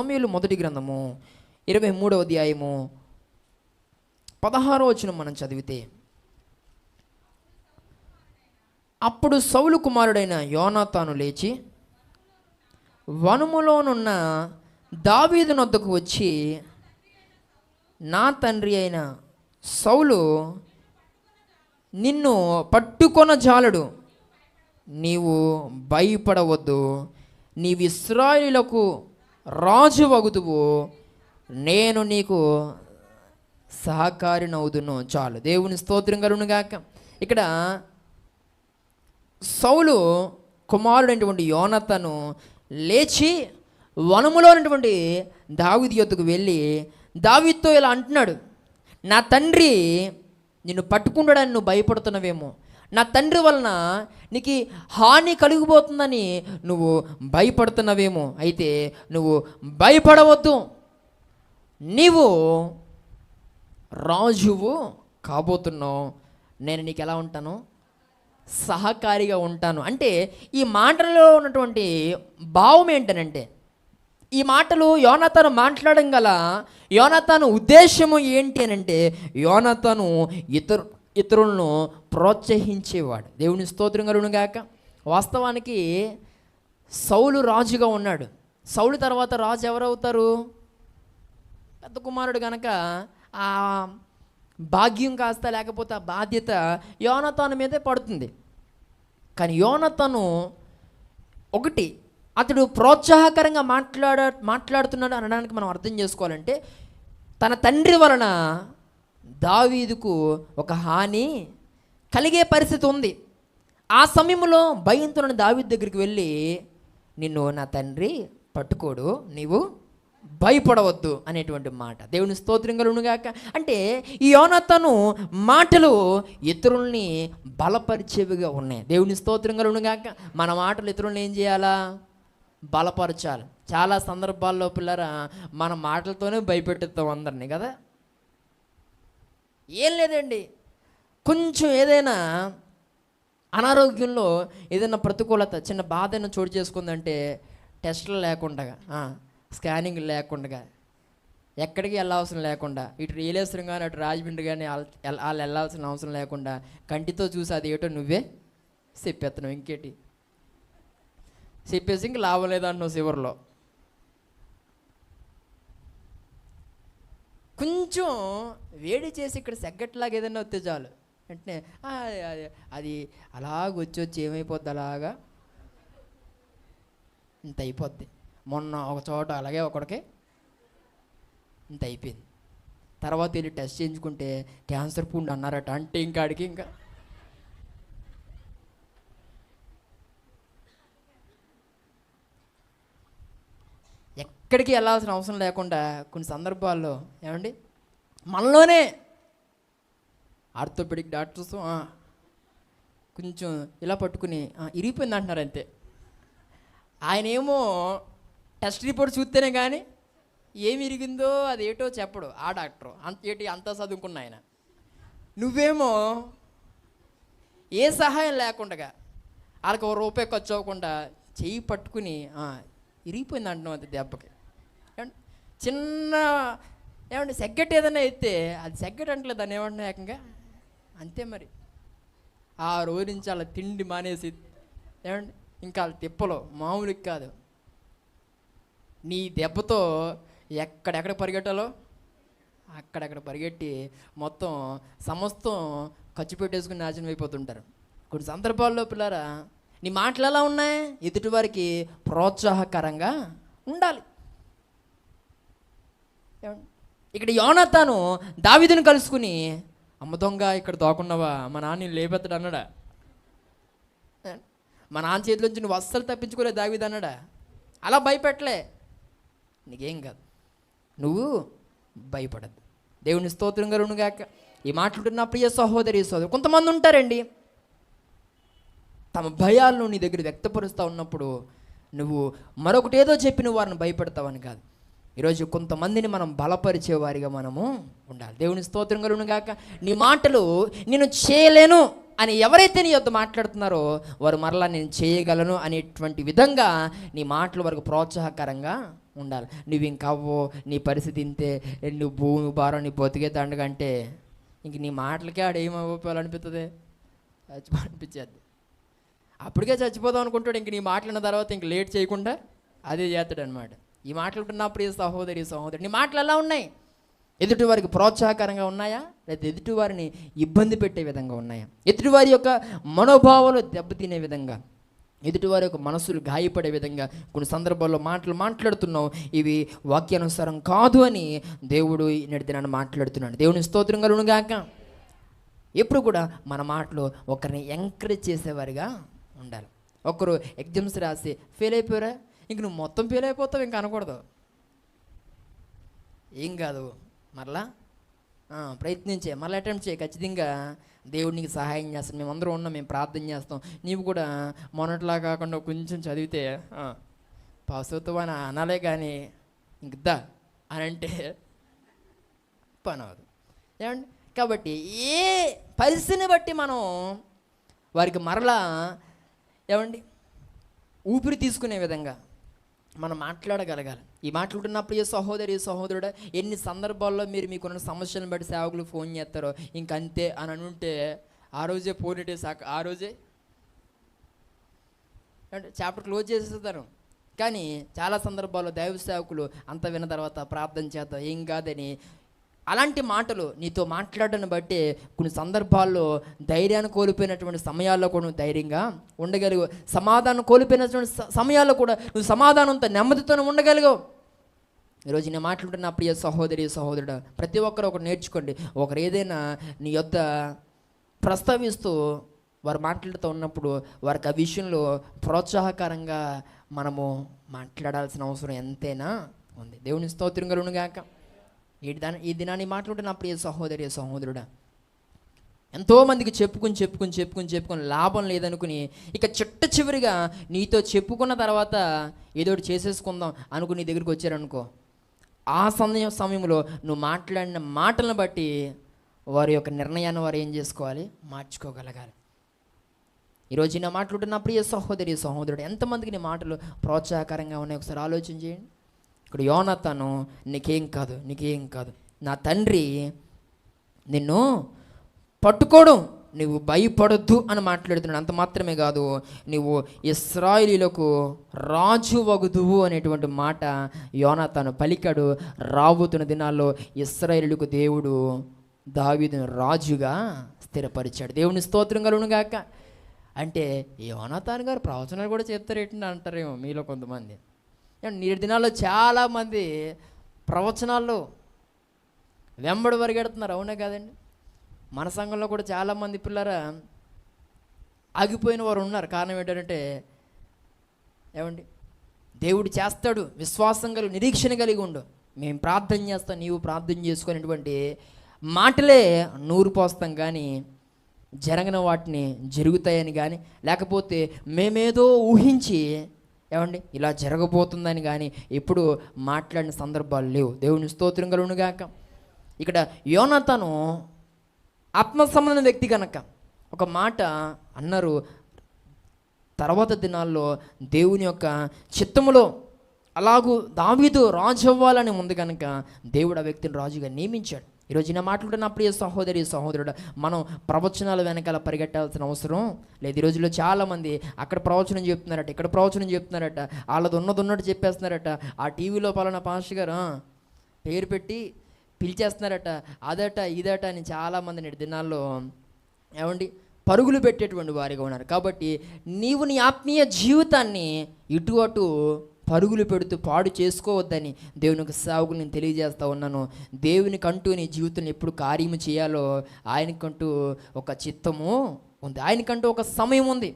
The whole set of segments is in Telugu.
సమూయేలు మొదటి గ్రంథము 23వ అధ్యాయము 16వ వచనం మనం చదివితే, అప్పుడు సౌలు కుమారుడైన యోనాతాను లేచి వనములోనున్న దావీదు నొద్దకు వచ్చి, నా తండ్రి అయిన సౌలు నిన్ను పట్టుకొన జాలడు, నీవు భయపడవద్దు, నీవు ఇశ్రాయేలులకు రాజు వగుదువు, నేను నీకు సహకారినవుదును. చాలు, దేవుని స్తోత్రం కలుగునుగాక. ఇక్కడ సౌలు కుమారుడైనటువంటి యోనాతాను లేచి వనములో ఉన్నటువంటి దావీదు యొద్దకు వెళ్ళి దావీదుతో ఇలా అంటున్నాడు, నా తండ్రి నిన్ను పట్టుకుంటాడని నువ్వు భయపడుతున్నావేమో, నా తండ్రి వలన నీకు హాని కలిగిపోతుందని నువ్వు భయపడుతున్నావేమో, అయితే నువ్వు భయపడవద్దు, నీవు రాజువు కాబోతున్నావు, నేను నీకు ఎలా ఉంటాను, సహకారిగా ఉంటాను. అంటే ఈ మాటలో ఉన్నటువంటి భావం ఏంటనంటే, ఈ మాటలు యోనాతాను మాట్లాడడం గల యోనాతాను ఉద్దేశము ఏంటి అని అంటే, యోనాతాను ఇతరులను ప్రోత్సహించేవాడు. దేవుని స్తోత్రం కలుగునుగాక. వాస్తవానికి సౌలు రాజుగా ఉన్నాడు. సౌలు తర్వాత రాజు ఎవరవుతారు? పెద్ద కుమారుడు కనుక ఆ భాగ్యం కాస్త, లేకపోతే ఆ బాధ్యత యోనాతాను మీదే పడుతుంది. కానీ యోనాతాను ఒకటి, అతడు ప్రోత్సాహకరంగా మాట్లాడుతున్నాడు అనడానికి మనం అర్థం చేసుకోవాలంటే, తన తండ్రి వలన దావీదుకు ఒక హాని కలిగే పరిస్థితి ఉంది. ఆ సమయంలో భయంతో దావీదు దగ్గరికి వెళ్ళి, నిన్ను నా తండ్రి పట్టుకోడు, నీవు భయపడవద్దు అనేటువంటి మాట. దేవుని స్తోత్రం కలుగునుగాక. అంటే ఈ యోనాతాను మాటలు ఇతరుల్ని బలపరిచేవిగా ఉన్నాయి. దేవుని స్తోత్రం కలుగునుగాక. మన మాటలు ఇతరుల్ని ఏం చేయాలా? బలపరచాలి. చాలా సందర్భాల్లో పిల్లరా మన మాటలతోనే భయపెట్టుతాం అందరినీ కదా. ఏం లేదండి, కొంచెం ఏదైనా అనారోగ్యంలో ఏదైనా ప్రతికూలత, చిన్న బాధ అయినా చోటు చేసుకుందంటే టెస్టులు లేకుండా, స్కానింగ్ లేకుండా, ఎక్కడికి వెళ్ళాల్సిన లేకుండా, ఇటు రియలేశ్వరం కానీ అటు రాజమండ్రి కానీ వాళ్ళు వెళ్ళాల్సిన అవసరం లేకుండా కంటితో చూసి అది ఏటో నువ్వే చెప్పేస్తున్నావు. ఇంకేటి చెప్పేసి ఇంక లాభం లేదంటున్నావు. చివరిలో కొంచెం వేడి చేసి ఇక్కడ సెగ్గట్లాగా ఏదైనా వస్తే చాలు, వెంటనే అది అలాగొచ్చి ఏమైపోద్ది, అలాగా ఇంత అయిపోద్ది. మొన్న ఒక చోట అలాగే ఒకడికి ఇంత అయిపోయింది. తర్వాత వెళ్ళి టెస్ట్ చేయించుకుంటే క్యాన్సర్ పుండు అన్నారట. అంటే ఇంకాడికి ఇంకా ఎక్కడికి వెళ్ళాల్సిన అవసరం లేకుండా కొన్ని సందర్భాల్లో ఏమండి మనలోనే ఆర్థోపెడిక్ డాక్టర్స్ కొంచెం ఇలా పట్టుకుని ఇరిగిపోయింది అంటున్నారు అంతే. ఆయన ఏమో టెస్ట్ రిపోర్ట్ చూస్తేనే కానీ ఏమి ఇరిగిందో అది ఏటో చెప్పడు ఆ డాక్టరు. అంతా చదువుకున్న ఆయన. నువ్వేమో ఏ సహాయం లేకుండా వాళ్ళకి ఒక రూపాయి ఖర్చు అవ్వకుండా చెయ్యి పట్టుకుని ఇరిగిపోయింది అంటున్నావు అంతే దెబ్బకి. చిన్న ఏమంటే సెగ్గట్ ఏదైనా అయితే అది సెగ్గట్ అంటే దాన్ని ఏమంటున్నా ఏకంగా అంతే. మరి ఆ రోజు నుంచి అలా తిండి మానేసి ఏమండి ఇంకా వాళ్ళ తిప్పలో మామూలుగా కాదు. నీ దెబ్బతో ఎక్కడెక్కడ పరిగెట్టాలో అక్కడెక్కడ పరిగెట్టి మొత్తం సమస్తం ఖర్చు పెట్టేసుకుని నాశనం అయిపోతుంటారు. కొన్ని సందర్భాల్లో పిల్లరా నీ మాటలు ఎలా ఉన్నాయి? ఎదుటి వారికి ప్రోత్సాహకరంగా ఉండాలి. ఇక్కడ యోనాతాను దావీదుని కలుసుకుని, అమ్మ దొంగ ఇక్కడ దోకున్నావా, మా నాన్న లేపెత్తడు అన్నాడా? మా నాన్న చేతిలోంచి నువ్వు అస్సలు తప్పించుకోలే దావీదు అన్నాడా? అలా భయపెట్టలే. నీకేం కాదు, నువ్వు భయపడద్దు. దేవుని స్తోత్రం కలుగునుగాక. ఈ మాట్లాడుతున్న ప్రియ సహోదరి సోదరు, కొంతమంది ఉంటారండి తమ భయాలను నీ దగ్గర వ్యక్తపరుస్తూ ఉన్నప్పుడు నువ్వు మరొకటి ఏదో చెప్పి నువ్వు వారిని భయపెడతావని కాదు. ఈరోజు కొంతమందిని మనం బలపరిచే వారిగా మనము ఉండాలి. దేవుని స్తోత్రం కలుగునుగాక. నీ మాటలు నేను చేయలేను అని ఎవరైతే నీ యొద్ద మాట్లాడుతున్నారో వారు మరలా నేను చేయగలను అనేటువంటి విధంగా నీ మాటలు వరకు ప్రోత్సాహకరంగా ఉండాలి. నువ్వు ఇంకవ్వో, నీ పరిస్థితి ఇంతే, నువ్వు భూమి భారం నీ బతికే దండగంటే ఇంక నీ మాటలకే ఆడేమవ్వాలనిపిస్తుంది, చచ్చిపోవాలనిపించేది. అప్పటికే చచ్చిపోదాం అనుకుంటాడు. ఇంక నీ మాట్లాడిన తర్వాత ఇంక లేట్ చేయకుండా అదే చేస్తాడు అనమాట. ఈ మాట్లాడుతున్న ప్రియ సహోదరి సహోదరి, నీ మాటలు ఎలా ఉన్నాయి? ఎదుటివారికి ప్రోత్సాహకరంగా ఉన్నాయా, లేదా ఎదుటివారిని ఇబ్బంది పెట్టే విధంగా ఉన్నాయా? ఎదుటివారి యొక్క మనోభావాలు దెబ్బతినే విధంగా, ఎదుటివారి యొక్క మనసులు గాయపడే విధంగా కొన్ని సందర్భాల్లో మాట్లాడుతున్నావు, ఇవి వాక్యానుసారం కాదు అని దేవుడు నేటి దినాన్ని మాట్లాడుతున్నాడు. దేవుని స్తోత్రం కలుగును గాక. ఎప్పుడు కూడా మన మాటలు ఒకరిని ఎంకరేజ్ చేసేవారిగా ఉండాలి. ఒకరు ఎగ్జామ్స్ రాసి ఫెయిల్ అయిపోయారా, ఇంక నువ్వు మొత్తం ఫెయిల్ అయిపోతావు ఇంక అనకూడదు. ఏం కాదు, మరలా ప్రయత్నించే, మరలా అటెంప్ట్ చేయి, ఖచ్చితంగా దేవుడు నీకు సహాయం చేస్తాడు. మేము అందరం ఉన్నాం, మేము ప్రార్థన చేస్తాం. నీవు కూడా మొన్నట్లా కాకుండా కొంచెం చదివితే పాస్ అవుతావు అని అనాలే, కానీ ఇంకద్దా అని అంటే పని అవ్వదు. ఏమండి? కాబట్టి ఏ పరిస్థితిని బట్టి మనం వారికి మరలా ఏమండి ఊపిరి తీసుకునే విధంగా మనం మాట్లాడగలగాలి. ఈ మాట్లాడుతున్నప్పుడు ఏ సహోదరి సహోదరుడా, ఎన్ని సందర్భాల్లో మీరు మీకున్న సమస్యలను బట్టి సేవకులు ఫోన్ చేస్తారో ఇంకంతే అని అనుంటే ఆ రోజే పోనీటేసాక ఆ రోజే అంటే చాప్టర్ క్లోజ్ చేసేస్తారు. కానీ చాలా సందర్భాల్లో దైవ సేవకులు అంత విన్న తర్వాత ప్రార్థన చేద్దాం ఏం కాదని అలాంటి మాటలు నీతో మాట్లాడడాన్ని బట్టి కొన్ని సందర్భాల్లో ధైర్యాన్ని కోల్పోయినటువంటి సమయాల్లో కూడా నువ్వు ధైర్యంగా ఉండగలిగావు. సమాధానం కోల్పోయినటువంటి సమయాల్లో కూడా నువ్వు సమాధానంతో నెమ్మదితో ఉండగలిగావు. ఈరోజు నేను మాట్లాడుతున్న ప్రియ సహోదరి సహోదరుడు, ప్రతి ఒక్కరు ఒకరు నేర్చుకోండి. ఒకరు ఏదైనా నీ యొద్ద ప్రస్తావిస్తూ వారు మాట్లాడుతూ ఉన్నప్పుడు వారికి ఆ విషయంలో ప్రోత్సాహకరంగా మనము మాట్లాడాల్సిన అవసరం ఎంతైనా ఉంది. దేవుని స్తోత్రం కలుగును గాక. ఈ దినాన్ని మాట్లాడుతున్న ప్రియ సహోదరి సహోదరుడా, ఎంతోమందికి చెప్పుకుని లాభం లేదనుకుని ఇక చిట్ట చివరిగా నీతో చెప్పుకున్న తర్వాత ఏదో ఒకటి చేసేసుకుందాం అనుకుని నీ దగ్గరికి వచ్చారనుకో, ఆ సమయంలో నువ్వు మాట్లాడిన మాటలను బట్టి వారి యొక్క నిర్ణయాన్ని వారు ఏం చేసుకోవాలి, మార్చుకోగలగాలి. ఈరోజు నా మాట్లాడుతున్న ప్రియ సహోదరి సహోదరుడు, ఎంతమందికి నీ మాటలు ప్రోత్సాహకరంగా ఉన్నాయి ఒకసారి ఆలోచన చేయండి. ఇక్కడ యోనాతాను నీకేం కాదు, నా తండ్రి నిన్ను పట్టుకోవడం, నువ్వు భయపడొద్దు అని మాట్లాడుతున్నాడు. అంత మాత్రమే కాదు, నువ్వు ఇశ్రాయేలీయులకు రాజు వగుదువు అనేటువంటి మాట యోనాతాను పలికాడు. రాబోతున్న దినాల్లో ఇశ్రాయేలీయులకు దేవుడు దావీదును రాజుగా స్థిరపరిచాడు. దేవుని స్తోత్రం కలుగును గాక. అంటే యోనాతాను గారు ప్రవచనాలు కూడా చెప్తారేంటి అంటారేమో మీలో కొంతమంది. నేటి దినాల్లో చాలామంది ప్రవచనాల్లో వెంబడి పరిగెడుతున్నారు, అవునా కాదండి? మన సంఘంలో కూడా చాలామంది పిల్లరా ఆగిపోయిన వారు ఉన్నారు. కారణం ఏంటంటే ఏమండి, దేవుడు చేస్తాడు, విశ్వాసం కలిగి నిరీక్షణ కలిగి ఉండు, మేము ప్రార్థన చేస్తాం, నీవు ప్రార్థన చేసుకునేటువంటి మాటలే నూరు పోస్తాం, కానీ జరగని వాటిని జరుగుతాయని కానీ, లేకపోతే మేమేదో ఊహించి ఏమండి ఇలా జరగబోతుందని కానీ ఎప్పుడు మాట్లాడిన సందర్భాలు లేవు. దేవుని స్తోత్రం కలుగును గాక. ఇక్కడ యోనాతాను ఆత్మ సంబంధం వ్యక్తి కనుక ఒక మాట అన్నారు. తర్వాత దినాల్లో దేవుని యొక్క చిత్తములో అలాగూ దావీదు రాజు అవ్వాలని ఉంది కనుక దేవుడు ఆ వ్యక్తిని రాజుగా నియమించాడు. ఈరోజు నా మాట్లాడుతున్న ప్రియ సహోదరి సహోదరుడు, మనం ప్రవచనాల వెనకాల పరిగెట్టాల్సిన అవసరం లేదు. ఈ రోజుల్లో చాలామంది అక్కడ ప్రవచనం చెప్తున్నారట, ఇక్కడ ప్రవచనం చెప్తున్నారట, వాళ్ళది ఉన్నట్టు చెప్పేస్తున్నారట. ఆ టీవీలో పలానా పాస్టర్ గారు పేరు పెట్టి పిలిచేస్తున్నారట, అదట ఇదట అని చాలామంది నేటి దినాల్లో ఏమండి పరుగులు పెట్టేటువంటి వారిగా ఉన్నారు. కాబట్టి నీవు నీ ఆత్మీయ జీవితాన్ని ఇటు అటు పరుగులు పెడుతూ పాడు చేసుకోవద్దని దేవునికి సేవకులు నేను తెలియజేస్తూ ఉన్నాను. దేవునికంటూ నీ జీవితంలో ఎప్పుడు కార్యము చేయాలో ఆయనకంటూ ఒక చిత్తము ఉంది, ఆయనకంటూ ఒక సమయం ఉంది.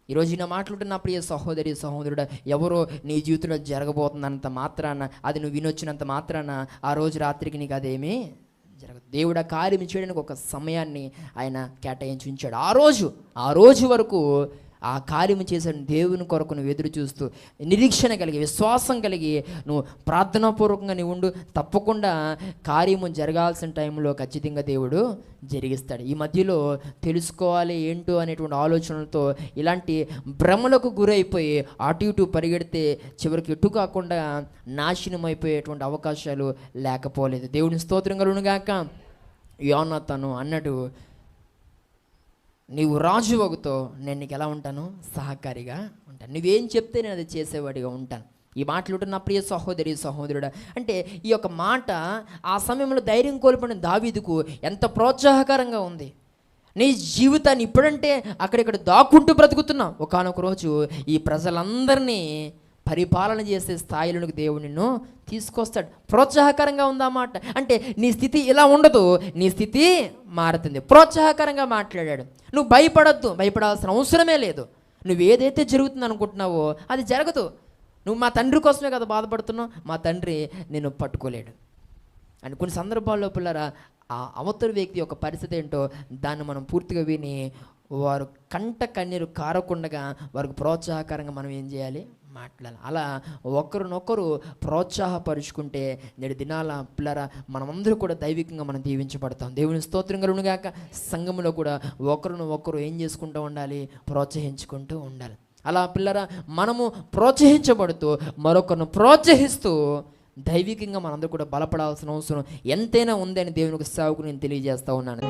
ఈరోజు నా మాట్లాడుతున్న ప్రియ సహోదరి సహోదరుడు, ఎవరో నీ జీవితంలో జరగబోతున్నంత మాత్రాన, అది నువ్వు వినొచ్చినంత మాత్రాన ఆ రోజు రాత్రికి నీకు అదేమీ జరగదు. దేవుడు ఆ కార్యం చేయడానికి ఒక సమయాన్ని ఆయన కేటాయించి ఉంచాడు. ఆ రోజు వరకు ఆ కార్యము చేసిన దేవుని కొరకు నువ్వు ఎదురు చూస్తూ నిరీక్షణ కలిగి విశ్వాసం కలిగి నువ్వు ప్రార్థనాపూర్వకంగా నువ్వు ఉండు. తప్పకుండా కార్యము జరగాల్సిన టైంలో ఖచ్చితంగా దేవుడు జరిగిస్తాడు. ఈ మధ్యలో తెలుసుకోవాలి ఏంటో అనేటువంటి ఆలోచనలతో ఇలాంటి భ్రమలకు గురైపోయి అటు ఇటు పరిగెడితే చివరికి ఎటు కాకుండా నాశనం అయిపోయేటువంటి అవకాశాలు లేకపోలేదు. దేవుని స్తోత్రం కలుగునుగాక. యోనాతాను అన్నాడు, నీవు రాజు వగుతో నేను నీకు ఎలా ఉంటాను? సహకారిగా ఉంటాను. నువ్వేం చెప్తే నేను అది చేసేవాడిగా ఉంటాను. ఈ మాటలు నా ప్రియ సహోదరి సహోదరుడా, అంటే ఈ యొక్క మాట ఆ సమయంలో ధైర్యం కోల్పోయిన దావీదుకు ఎంత ప్రోత్సాహకరంగా ఉంది. నీ జీవితాన్ని ఇప్పుడంటే అక్కడిక్కడ దాక్కుంటూ బ్రతుకుతున్నావు, ఒకానొక రోజు ఈ ప్రజలందరినీ పరిపాలన చేసే స్థాయిలోనికి దేవుడు నిన్ను తీసుకొస్తాడు. ప్రోత్సాహకరంగా ఉందన్నమాట. అంటే నీ స్థితి ఇలా ఉండదు, నీ స్థితి మారుతుంది. ప్రోత్సాహకరంగా మాట్లాడాడు. నువ్వు భయపడొద్దు, భయపడాల్సిన అవసరమే లేదు. నువ్వు ఏదైతే జరుగుతుంది అనుకుంటున్నావో అది జరగదు. నువ్వు మా తండ్రి కోసమే కదా బాధపడుతున్నావు, మా తండ్రి నిన్ను పట్టుకోలేడు అని. కొన్ని సందర్భాల్లో పిల్లరా ఆ అవతల వ్యక్తి యొక్క పరిస్థితి ఏంటో దాన్ని మనం పూర్తిగా విని వారు కంట కన్నీరు కారకుండగా వారికి ప్రోత్సాహకరంగా మనం ఏం చేయాలి? మాట్లాడాలి. అలా ఒకరినొకరు ప్రోత్సాహపరుచుకుంటే నేడు దినాల పిల్లరా మనమందరూ కూడా దైవికంగా మనం దీవించబడతాం. దేవుని స్తోత్రం కలుగునుగాక. సంఘంలో కూడా ఒకరు ఏం చేసుకుంటూ ఉండాలి? ప్రోత్సహించుకుంటూ ఉండాలి. అలా పిల్లరా మనము ప్రోత్సహించబడుతూ మరొకరిని ప్రోత్సహిస్తూ దైవికంగా మనందరూ కూడా బలపడాల్సిన అవసరం ఎంతైనా ఉందని దేవునికి సేవకు నేను తెలియజేస్తూ ఉన్నాను.